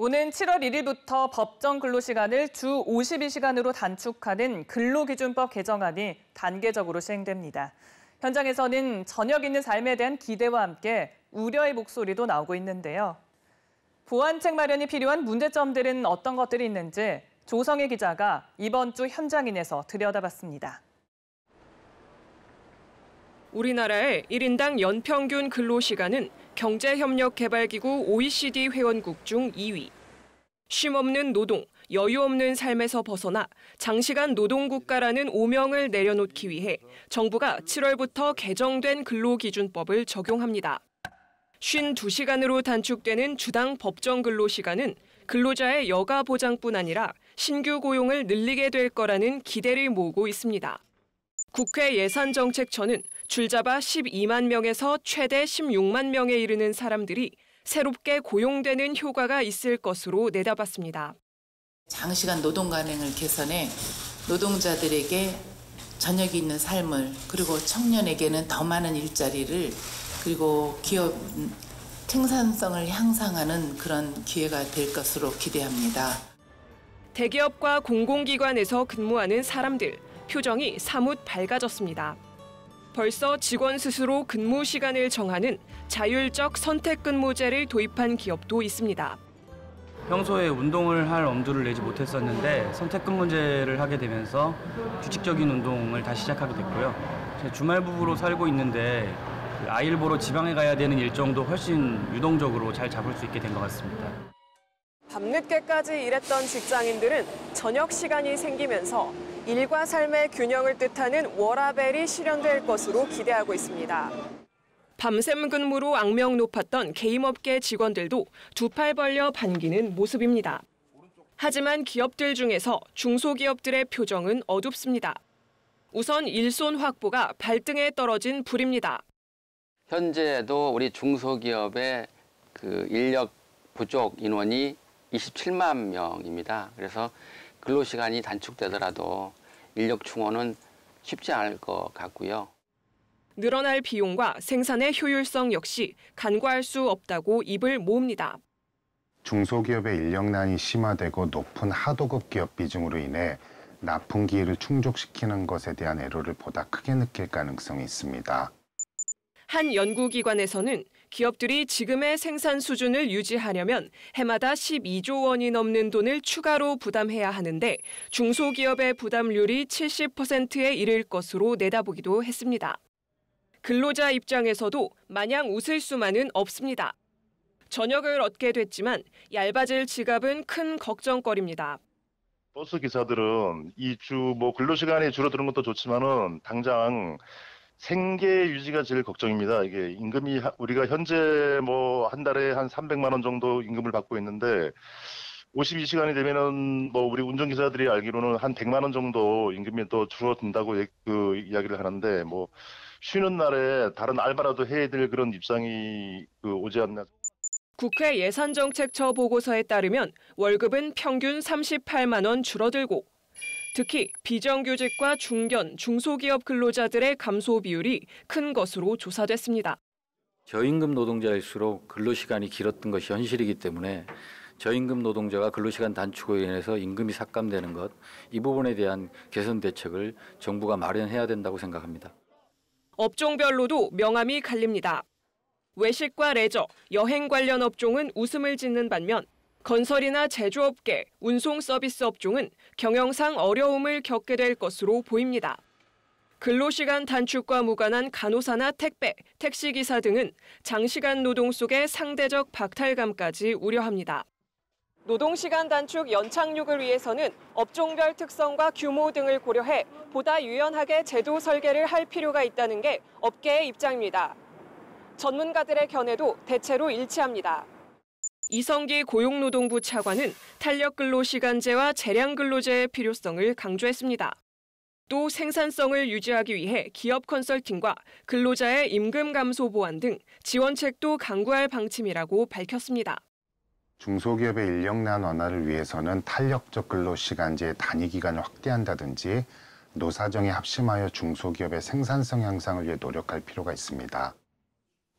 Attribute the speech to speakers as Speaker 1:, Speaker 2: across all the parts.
Speaker 1: 오는 7월 1일부터 법정 근로시간을 주 52시간으로 단축하는 근로기준법 개정안이 단계적으로 시행됩니다. 현장에서는 저녁 있는 삶에 대한 기대와 함께 우려의 목소리도 나오고 있는데요. 보완책 마련이 필요한 문제점들은 어떤 것들이 있는지 조성혜 기자가 이번 주 현장인에서 들여다봤습니다.
Speaker 2: 우리나라의 1인당 연평균 근로시간은 경제협력개발기구 OECD 회원국 중 2위. 쉼없는 노동, 여유 없는 삶에서 벗어나 장시간 노동국가라는 오명을 내려놓기 위해 정부가 7월부터 개정된 근로기준법을 적용합니다. 52시간으로 단축되는 주당 법정 근로시간은 근로자의 여가 보장뿐 아니라 신규 고용을 늘리게 될 거라는 기대를 모으고 있습니다. 국회 예산정책처는 줄잡아 12만 명에서 최대 16만 명에 이르는 사람들이 새롭게 고용되는 효과가 있을 것으로 내다봤습니다.
Speaker 3: 장시간 노동 간행을 개선해 노동자들에게 저녁이 있는 삶을, 그리고 청년에게는 더 많은 일자리를, 그리고 기업 생산성을 향상하는 그런 기회가 될 것으로 기대합니다.
Speaker 2: 대기업과 공공기관에서 근무하는 사람들, 표정이 사뭇 밝아졌습니다. 벌써 직원 스스로 근무 시간을 정하는 자율적 선택근무제를 도입한 기업도 있습니다.
Speaker 4: 평소에 운동을 할 엄두를 내지 못했었는데 선택근무제를 하게 되면서 규칙적인 운동을 다시 시작하게 됐고요. 주말 부부로 살고 있는데 아이를 보러 지방에 가야 되는 일정도 훨씬 유동적으로 잘 잡을 수 있게 된 것 같습니다.
Speaker 2: 밤늦게까지 일했던 직장인들은 저녁 시간이 생기면서 일과 삶의 균형을 뜻하는 워라밸이 실현될 것으로 기대하고 있습니다. 밤샘 근무로 악명 높았던 게임업계 직원들도 두 팔 벌려 반기는 모습입니다. 하지만 기업들 중에서 중소기업들의 표정은 어둡습니다. 우선 일손 확보가 발등에 떨어진 불입니다.
Speaker 5: 현재도 우리 중소기업의 인력 부족 인원이 27만 명입니다. 그래서 근로시간이 단축되더라도 인력 충원은 쉽지 않을 것 같고요.
Speaker 2: 늘어날 비용과 생산의 효율성 역시 간과할 수 없다고 입을 모읍니다.
Speaker 6: 중소기업의 인력난이 심화되고 높은 하도급 기업 비중으로 인해 납품기일을 충족시키는 것에 대한 애로를 보다 크게 느낄 가능성이 있습니다.
Speaker 2: 한 연구기관에서는 기업들이 지금의 생산 수준을 유지하려면 해마다 12조 원이 넘는 돈을 추가로 부담해야 하는데 중소기업의 부담률이 70%에 이를 것으로 내다보기도 했습니다. 근로자 입장에서도 마냥 웃을 수만은 없습니다. 저녁을 얻게 됐지만 얇아질 지갑은 큰 걱정거리입니다.
Speaker 7: 버스 기사들은 이 주 근로시간이 줄어드는 것도 좋지만은 당장 생계 유지가 제일 걱정입니다. 이게 임금이 우리가 현재 한 달에 한 300만 원 정도 임금을 받고 있는데 52시간이 되면은 우리 운전기사들이 알기로는 한 100만 원 정도 임금이 또 줄어든다고 이야기를 하는데 쉬는 날에 다른 알바라도 해야 될 그런 입장이 오지 않나.
Speaker 2: 국회 예산정책처 보고서에 따르면 월급은 평균 38만 원 줄어들고 특히 비정규직과 중견, 중소기업 근로자들의 감소 비율이 큰 것으로 조사됐습니다.
Speaker 8: 저임금 노동자일수록 근로시간이 길었던 것이 현실이기 때문에 저임금 노동자가 근로시간 단축으로 인해서 임금이 삭감되는 것, 이 부분에 대한 개선 대책을 정부가 마련해야 된다고 생각합니다.
Speaker 2: 업종별로도 명암이 갈립니다. 외식과 레저, 여행 관련 업종은 웃음을 짓는 반면 건설이나 제조업계, 운송 서비스 업종은 경영상 어려움을 겪게 될 것으로 보입니다. 근로시간 단축과 무관한 간호사나 택배, 택시기사 등은 장시간 노동 속의 상대적 박탈감까지 우려합니다. 노동시간 단축 연착륙을 위해서는 업종별 특성과 규모 등을 고려해 보다 유연하게 제도 설계를 할 필요가 있다는 게 업계의 입장입니다. 전문가들의 견해도 대체로 일치합니다. 이성기 고용노동부 차관은 탄력근로시간제와 재량근로제의 필요성을 강조했습니다. 또 생산성을 유지하기 위해 기업 컨설팅과 근로자의 임금 감소 보완 등 지원책도 강구할 방침이라고 밝혔습니다.
Speaker 6: 중소기업의 인력난 완화를 위해서는 탄력적 근로시간제의 단위기간을 확대한다든지 노사정에 합심하여 중소기업의 생산성 향상을 위해 노력할 필요가 있습니다.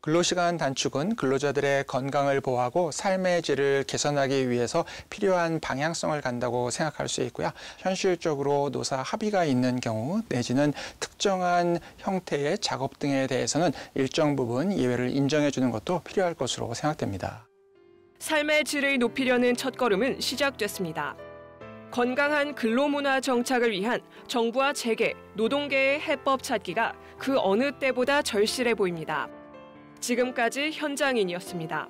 Speaker 9: 근로시간 단축은 근로자들의 건강을 보호하고 삶의 질을 개선하기 위해서 필요한 방향성을 간다고 생각할 수 있고요. 현실적으로 노사 합의가 있는 경우 내지는 특정한 형태의 작업 등에 대해서는 일정 부분 예외를 인정해 주는 것도 필요할 것으로 생각됩니다.
Speaker 2: 삶의 질을 높이려는 첫걸음은 시작됐습니다. 건강한 근로문화 정착을 위한 정부와 재계, 노동계의 해법 찾기가 그 어느 때보다 절실해 보입니다. 지금까지 현장인이었습니다.